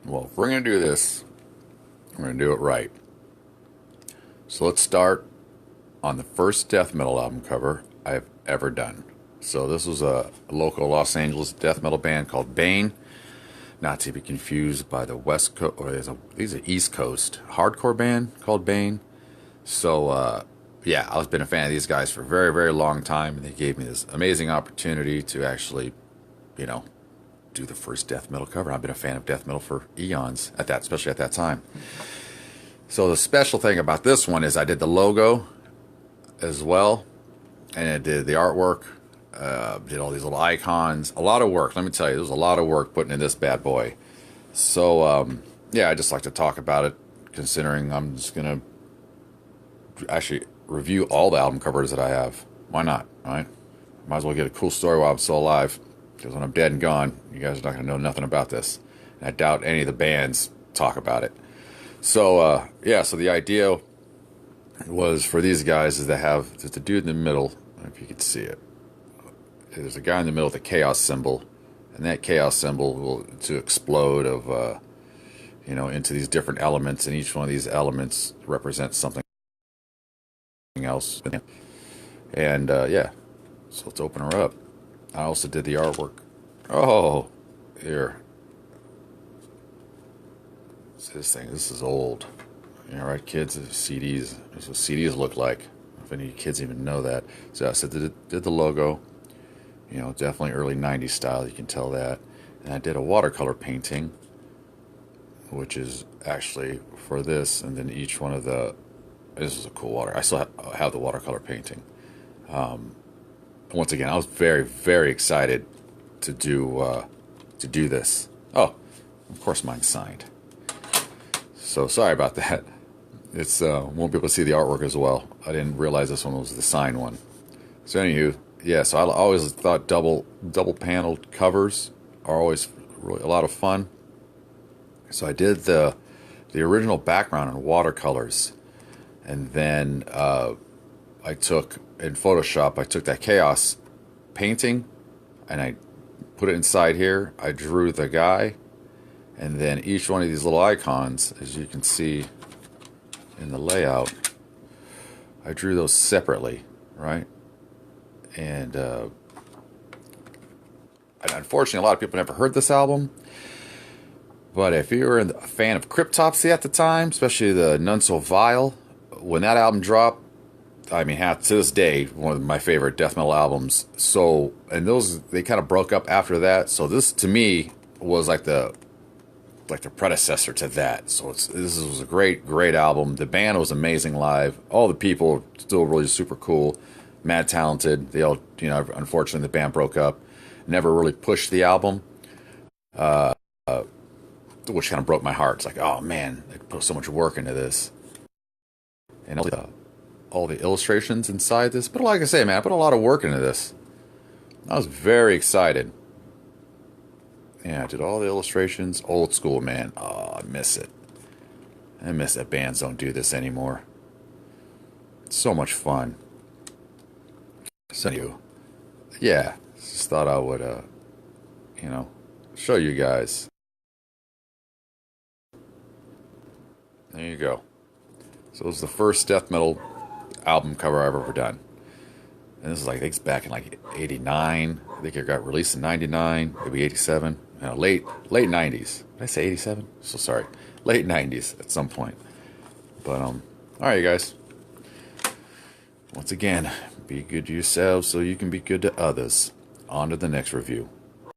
Well, if we're going to do this, we're going to do it right. So let's start on the first death metal album cover I've ever done. So this was a local Los Angeles death metal band called Bane, not to be confused by the West Coast, or these are East Coast hardcore band called Bane. So yeah, I've been a fan of these guys for a very, very long time, and they gave me this amazing opportunity to actually, you know, do the first death metal cover. I've been a fan of death metal for eons at that, especially at that time. So the special thing about this one is I did the logo as well, and I did the artwork, did all these little icons. A lot of work, let me tell you. There was a lot of work putting in this bad boy. So yeah, I just like to talk about it, considering I'm just gonna actually review all the album covers that I have. Why not? Right? Might as well get a cool story while I'm still alive. Because when I'm dead and gone, you guys are not going to know nothing about this. And I doubt any of the bands talk about it. So, yeah, so the idea was for these guys is to have the dude in the middle, if you could see it. There's a guy in the middle with a chaos symbol. And that chaos symbol will to explode of, you know, into these different elements. And each one of these elements represents something else. And, yeah, so let's open her up. I also did the artwork. Oh, here. See this thing. This is old. You know, right, kids? CDs. That's what CDs look like. If any kids even know that. So I said, did the logo. You know, definitely early 90s style. You can tell that. And I did a watercolor painting, which is actually for this. And then each one of the... This is a cool water. I still have the watercolor painting. Once again, I was very, very excited to do this. Oh, of course, mine's signed. So sorry about that. It's won't be able to see the artwork as well. I didn't realize this one was the signed one. So anywho, yeah. So I always thought double paneled covers are always really a lot of fun. So I did the original background in watercolors, and then I took in Photoshop, I took that chaos painting and I put it inside here. I drew the guy, and then each one of these little icons, as you can see in the layout, I drew those separately, right? And unfortunately, a lot of people never heard this album. But if you were a fan of Cryptopsy at the time, especially the None So Vile, when that album dropped, I mean, to this day, one of my favorite death metal albums. So, and those, they kind of broke up after that. So this, to me, was like the predecessor to that. So this was a great album. The band was amazing live. All the people still really super cool, mad talented. They all, you know, unfortunately the band broke up. Never really pushed the album, which kind of broke my heart. It's like, oh man, they put so much work into this. And all the illustrations inside this. But like I say, man, I put a lot of work into this. I was very excited. Yeah, I did all the illustrations. Old school, man. Oh, I miss it. I miss that bands don't do this anymore. It's so much fun. So, yeah, just thought I would, you know, show you guys. There you go. So it was the first death metal album cover I've ever done. And this is like, I think it's back in like 89. I think it got released in 99, maybe 87. Late 90s. Did I say 87? So sorry. Late 90s at some point. But, alright, you guys. Once again, be good to yourselves so you can be good to others. On to the next review.